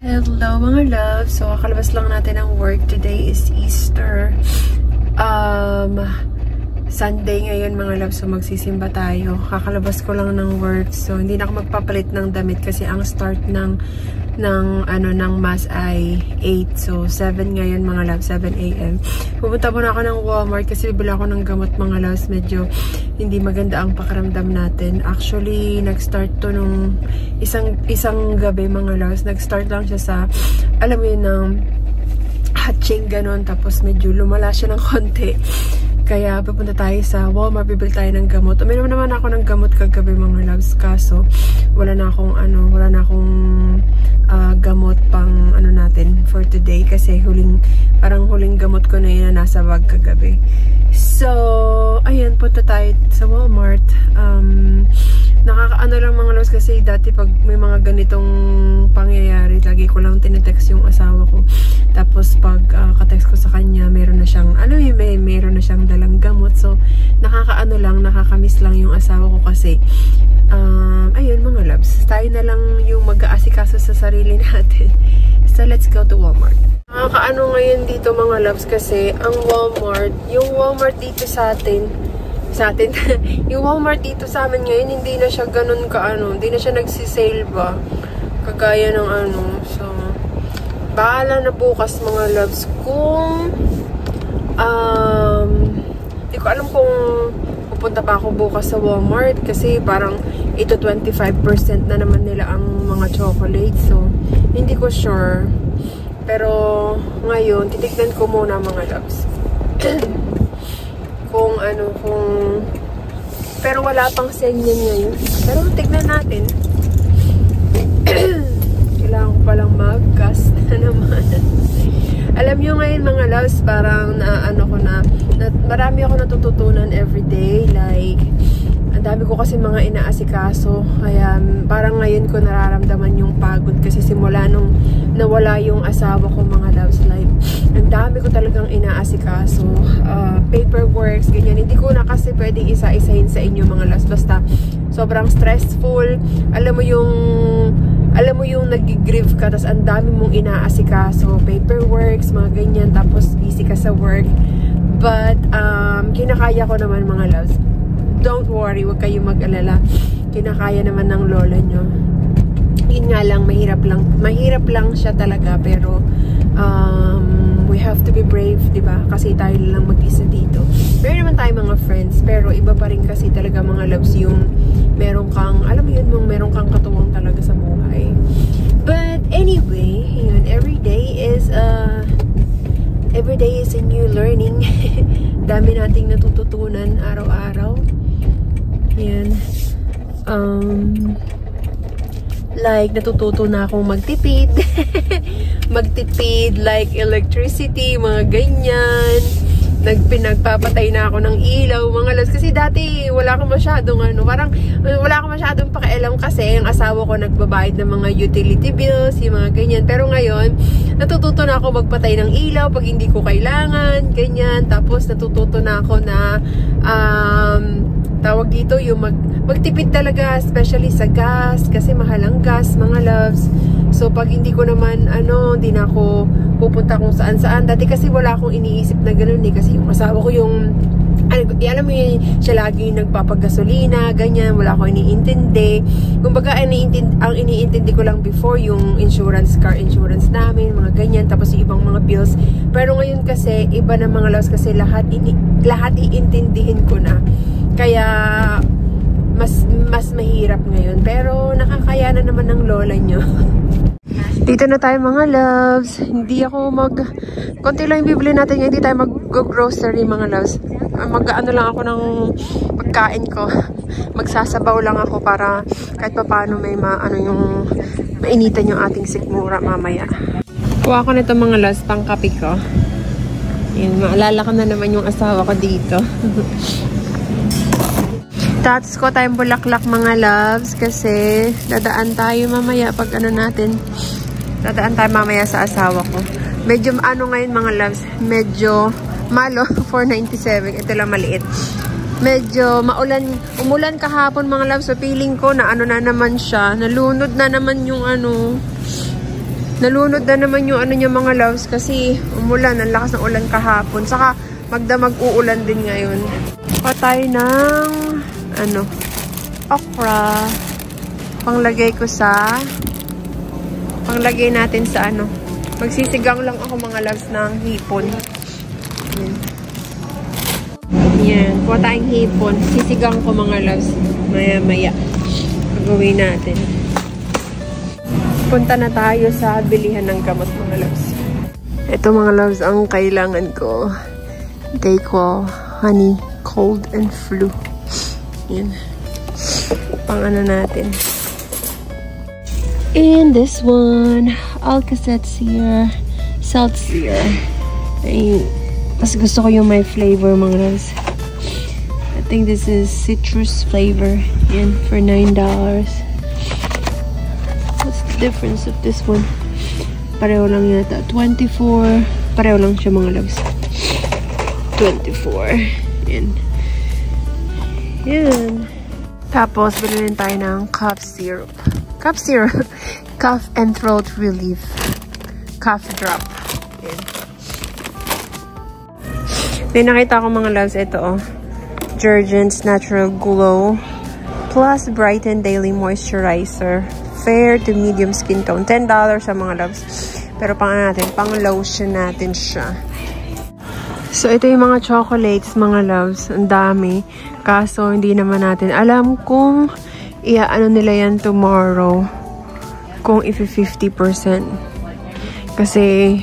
Hello mga love! So, kakalabas lang natin ng work. Today is Easter. Sunday ngayon mga love. So, magsisimba tayo. Kakalabas ko lang ng work. So, hindi na ako magpapalit ng damit kasi ang start ng mass ay 8. So, 7 ngayon mga love. 7 AM. Pupunta muna ako ng Walmart kasi bibili ako ng gamot mga loves. Medyo hindi maganda ang pakiramdam natin. Actually, nag-start to nung isang gabi mga loves. Nag-start lang siya sa, alam mo yun, ng hatching ganon. Tapos medyo lumala siya ng konti. Kaya pupunta tayo sa Walmart, bibili tayo ng gamot. Uminom naman ako ng gamot kagabi mga loves. Kaso, wala na akong gamot pang natin for today. Kasi parang huling gamot ko na yun na nasa bag kagabi. So, ayan, punta tayo sa Walmart. Nakakaano lang mga loves kasi dati pag may mga ganitong pangyayari, lagi ko lang tinetext yung asawa ko. Tapos pag ka-text ko sa kanya, meron na siyang, meron na siyang dalang gamot. So, nakakamiss lang yung asawa ko kasi, ayun mga loves, tayo na lang yung mag-aasikaso sa sarili natin. So, let's go to Walmart. Nakakaano ngayon dito mga loves kasi ang yung Walmart dito sa atin, yung Walmart dito sa amin ngayon, hindi na siya ganun hindi na siya nagsisale ba? Kagaya ng so, bahala na bukas mga loves kung, hindi ko alam kung pupunta pa ako bukas sa Walmart kasi parang ito 25% na naman nila ang mga chocolate. So, hindi ko sure. Pero, ngayon, titignan ko muna mga loves. Pero wala pang sale yan ngayon. Pero tignan natin. Kailangan ko palang mag-gas na naman. Alam nyo ngayon mga loves, parang marami ako natututunan everyday. Like, ang dami ko kasi mga inaasikaso. Kaya parang ngayon ko nararamdaman yung pagod kasi simula nung nawala yung asawa ko mga loves. Like, ang dami ko talagang inaasikaso. Paperworks, ganyan. Hindi ko na kasi pwedeng isa-isahin sa inyo mga loves. Basta, sobrang stressful. Alam mo yung nag-grieve ka, tapos ang dami mong inaasikaso. Paperworks, mga ganyan. Tapos, busy ka sa work. But, kinakaya ko naman mga loves. Don't worry, huwag kayong mag-alala. Kinakaya naman ng lola nyo. Yun nga lang, mahirap lang siya talaga, pero we have to be brave, diba? Kasi tayo lang mag-isa dito. Meron naman tayo mga friends, pero iba pa rin kasi talaga mga loves yung meron kang, alam mo yun, meron kang katuwang talaga sa buhay. But anyway, yun, every day is a new learning. Dami nating natututunan araw-araw. Yan. Like, natututo na akong magtipid. Magtipid, like electricity, mga ganyan. Pinagpapatay na ako ng ilaw, mga loves. Kasi dati, wala akong masyadong pakialam kasi ang asawa ko nagbabayad ng mga utility bills, yung mga ganyan. Pero ngayon, natututo na ako magpatay ng ilaw pag hindi ko kailangan, ganyan. Tapos, natututo na ako na, tawag dito, yung magtipid talaga, especially sa gas, kasi mahal ang gas, mga loves. So, pag hindi ko naman, hindi na ako pupunta kung saan-saan. Dati kasi wala akong iniisip na gano'n kasi yung asawa ko yung, alam mo yun, siya lagi nagpapagasolina, ganyan, wala akong iniintindi. Kumbaga, ang iniintindi ko lang before, yung car insurance namin, mga ganyan, tapos yung ibang mga bills. Pero ngayon kasi, iba na mga loves kasi lahat iintindihin ko na. Kaya, mas mahirap ngayon. Pero, nakakaya na naman ng lola nyo. Dito na tayo mga loves. Hindi ako konti lang yung bibili natin. Hindi tayo mag-grocery mga loves. Mag-ano lang ako ng pagkain ko. Magsasabaw lang ako para kahit pa paano may mainitan yung ating sikmura mamaya. Kuha ko nito mga loves, pang kape ko. Yan, maalala ko na naman yung asawa ko dito. Tapos ko tayong bulaklak mga loves kasi dadaan tayo mamaya pag dadaan tayo mamaya sa asawa ko. Medyo ngayon mga loves, medyo malo, 497, ito lang maliit. Medyo umulan kahapon mga loves, so feeling ko na na naman siya, nalunod na naman yung Nalunod na naman yung ano niya mga loves kasi umulan. Ang lakas ng ulan kahapon. Saka mag-uulan din ngayon. Patay ng ano, okra. Panglagay natin sa ano. Magsisigang lang ako mga loves ng hipon. Yan. Kuha tayong hipon. Sisigang ko mga loves. Maya-maya. Gagawin natin. Punta na tayo sa bilihan ng gamot mga loves. Ito mga loves ang kailangan ko. Dayquil, honey, cold and flu. Yan. Pang ano natin. And this one, Alka-Seltzer. Mas gusto ko yung may flavor mga loves. I think this is citrus flavor. Yan, for $9. What's the difference of this one? Pareho lang yata. 24. Pareho lang siya mga loves. 24. Yan. Yan. Tapos, bilhin tayo ng cough syrup. Cough and throat relief. Cough drop. Yan. May nakita ko mga loves. Ito oh. Jergens Natural Glow Plus Brighten Daily Moisturizer. Fair to medium skin tone. $10 sa mga loves. Pero pang lotion natin siya. So, ito yung mga chocolates, mga loves. Ang dami. Kaso, hindi naman natin alam kung iaano nila yan tomorrow. Kung if-50%. Kasi,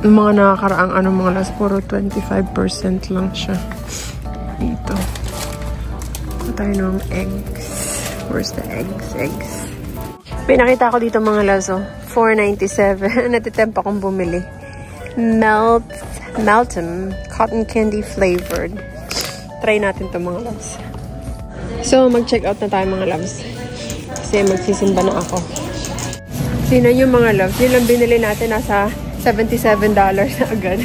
mga nakakaraang mga loves, puro 25% lang siya. Dito. Ito tayo ng eggs. Where's the eggs? May nakita ko dito mga loves, oh. $4.97. Natitempa kong bumili. Meltem cotton candy flavored. Try natin to mga loves. So, mag-check out na tayo mga loves. Kasi magsisimba na ako. Sino yung mga loves? Yun lang binili natin. Nasa $77 na agad.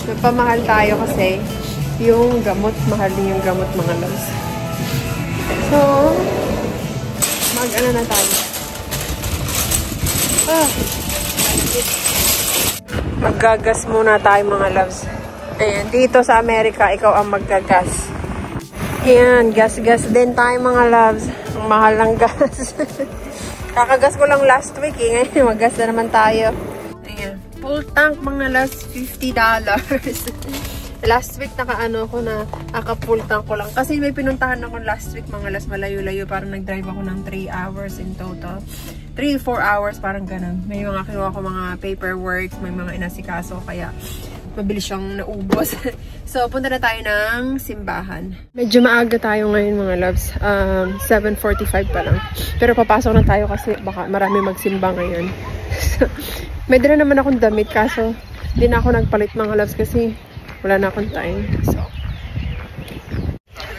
Nagpamahal tayo kasi yung gamot, mahal din yung gamot mga loves. So, mag-ano na tayo. Maggagas muna tayo mga loves. Ayan, dito sa Amerika, ikaw ang maggagas. Ayan, gas-gas din tayo mga loves. Ang mahal ng gas. Kakagas ko lang last week eh. Ngayon, maggas na naman tayo. Ayan, full tank mga loves, $50. Last week naka-full tank ko lang. Kasi may pinuntahan ako last week mga loves, malayo-layo. Parang nag-drive ako ng 3 hours in total. 3-4 hours, parang ganun. May mga kinuha ko mga paperwork, may mga inasikaso, kaya mabilis siyang naubos. So, punta na tayo ng simbahan. Medyo maaga tayo ngayon mga loves. 7:45 pa lang. Pero papasok na tayo kasi baka marami magsimba ngayon. May dala naman akong damit, kaso hindi na ako nagpalit mga loves kasi wala na akong time.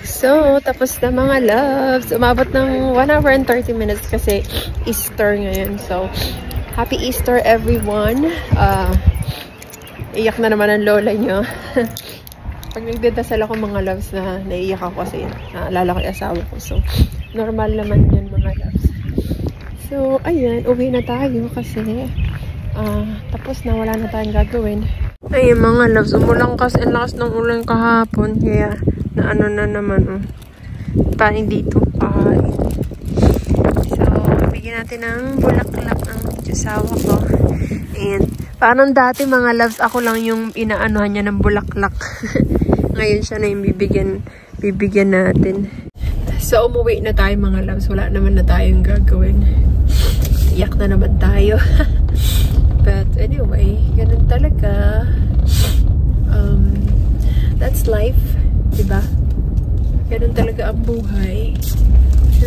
So, tapos na mga loves. Umabot ng 1 hour and 30 minutes kasi Easter ngayon. So, happy Easter everyone. Iyak na naman ang lola nyo. Pag nagdadasal ako mga loves na naiiyak ako kasi naalala ko yung asawa ko. So, normal naman yan mga loves. So, ayan. Uwi na tayo kasi tapos na wala na tayong gagawin. Ayun mga loves. Umulang kasi ang lakas ng ulan kahapon. Kaya, na na naman, oh. Paano dito? So, bigyan natin ng bulaklak ang asawa ko. And, parang dati mga loves, ako lang yung inaanuhan niya ng bulaklak. Ngayon siya na yung bibigyan natin. So, umuwi na tayo mga loves. Wala naman na tayong gagawin. Iyak na naman tayo. But, anyway, ganun talaga. That's life. Diba? Ganun talaga ang buhay.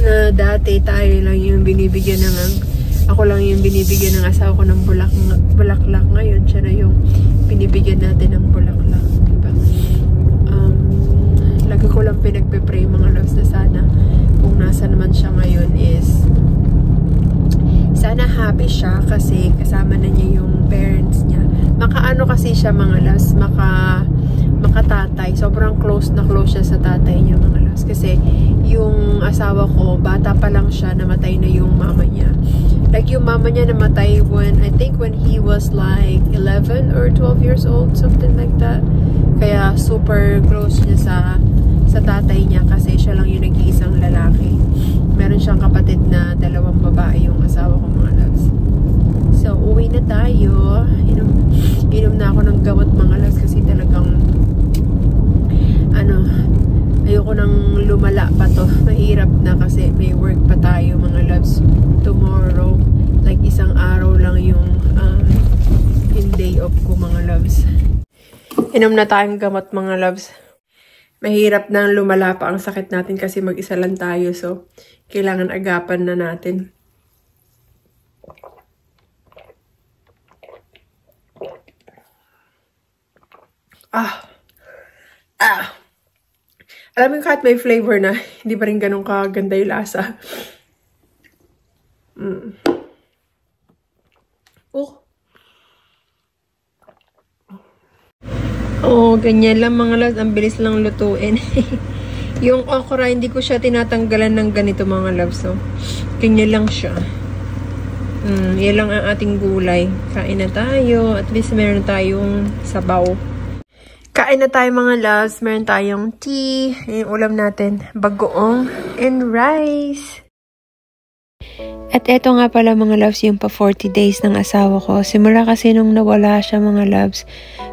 Na dati tayo lang yung binibigyan ako lang yung binibigyan ng asawa ko ng bulaklak. Ngayon, siya na yung binibigyan natin ng bulaklak. Diba? Lagi ko lang pinagpe-pray mga loves na sana kung nasa naman siya ngayon is sana happy siya kasi kasama na niya yung parents niya. Makaano kasi siya mga loves, makatatay. Sobrang close na close siya sa tatay niya, mga loves. Kasi yung asawa ko, bata pa lang siya, namatay na yung mama niya. Like yung mama niya namatay I think when he was like 11 or 12 years old, something like that. Kaya super close niya sa tatay niya kasi siya lang yung nag-iisang lalaki. Meron siyang kapatid na 2 babae yung asawa ko, mga loves. So, uwi na tayo. Inom na ako ng gamot, mga loves, kasi talagang ayoko nang lumala pa to. Mahirap na kasi may work pa tayo, mga loves, tomorrow. Like isang araw lang yung day off ko, mga loves. Inom na tayong gamot, mga loves. Mahirap nang lumala pa ang sakit natin kasi mag-isa lang tayo. So, kailangan agapan na natin. Alam mo, kahit may flavor na, hindi pa rin ganun kaganda yung lasa. Oh, ganyan lang, mga loves. Ang bilis lang lutuin. Yung okra, hindi ko siya tinatanggalan ng ganito, mga loves. So, ganyan lang siya. Yan lang ang ating gulay. Kain na tayo. At least meron tayong sabaw. Kain na tayo, mga loves. Meron tayong tea. Yung ulam natin, bagoong and rice. At eto nga pala, mga loves, yung pa 40 days ng asawa ko. Simula kasi nung nawala siya, mga loves,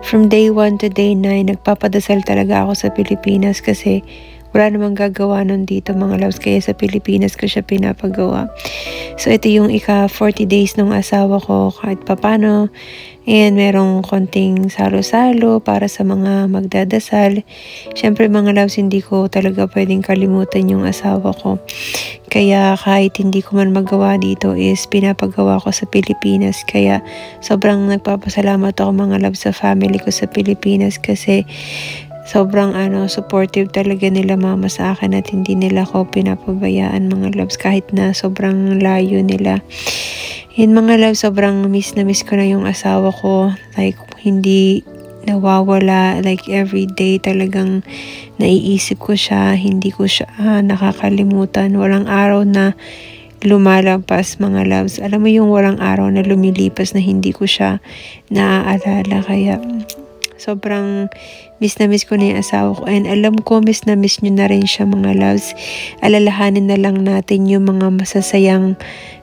from day 1 to day 9, nagpapadasal talaga ako sa Pilipinas kasi wala namang gagawa nun dito, mga loves. Kaya sa Pilipinas ko siya pinapagawa. So, ito yung ika 40 days ng asawa ko kahit papano. And merong konting salo-salo para sa mga magdadasal. Siyempre, mga loves, hindi ko talaga pwedeng kalimutan yung asawa ko. Kaya kahit hindi ko man magawa dito is pinapagawa ko sa Pilipinas. Kaya sobrang nagpapasalamat ako, mga loves, sa family ko sa Pilipinas kasi sobrang supportive talaga nila mama sa akin at hindi nila ako pinapabayaan, mga loves, kahit na sobrang layo nila. Yun, mga loves, sobrang miss na miss ko na yung asawa ko. Like, hindi nawawala. Like, every day talagang naiisip ko siya. Hindi ko siya nakakalimutan. Walang araw na lumalampas, mga loves. Alam mo yung walang araw na lumilipas na hindi ko siya naaalala. Kaya sobrang miss na miss ko na yung asawa ko. And alam ko, miss na miss nyo na rin siya, mga loves. Alalahanin na lang natin yung mga masasayang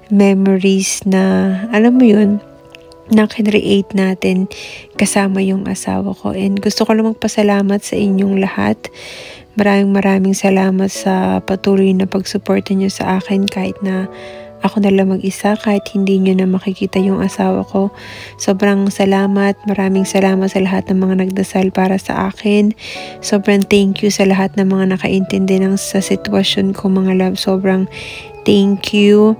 memories na, alam mo yun, na kinreate natin kasama yung asawa ko. And gusto ko lang magpasalamat sa inyong lahat. Maraming salamat sa patuloy na pagsuporta nyo sa akin kahit na ako na lang mag-isa, kahit hindi nyo na makikita yung asawa ko. Sobrang salamat. Maraming salamat sa lahat ng mga nagdasal para sa akin. Sobrang thank you sa lahat ng mga nakaintindi sa sitwasyon ko, mga love. Sobrang thank you.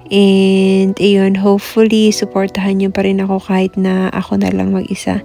And ayun, hopefully, supportahan nyo pa rin ako kahit na ako na lang mag-isa.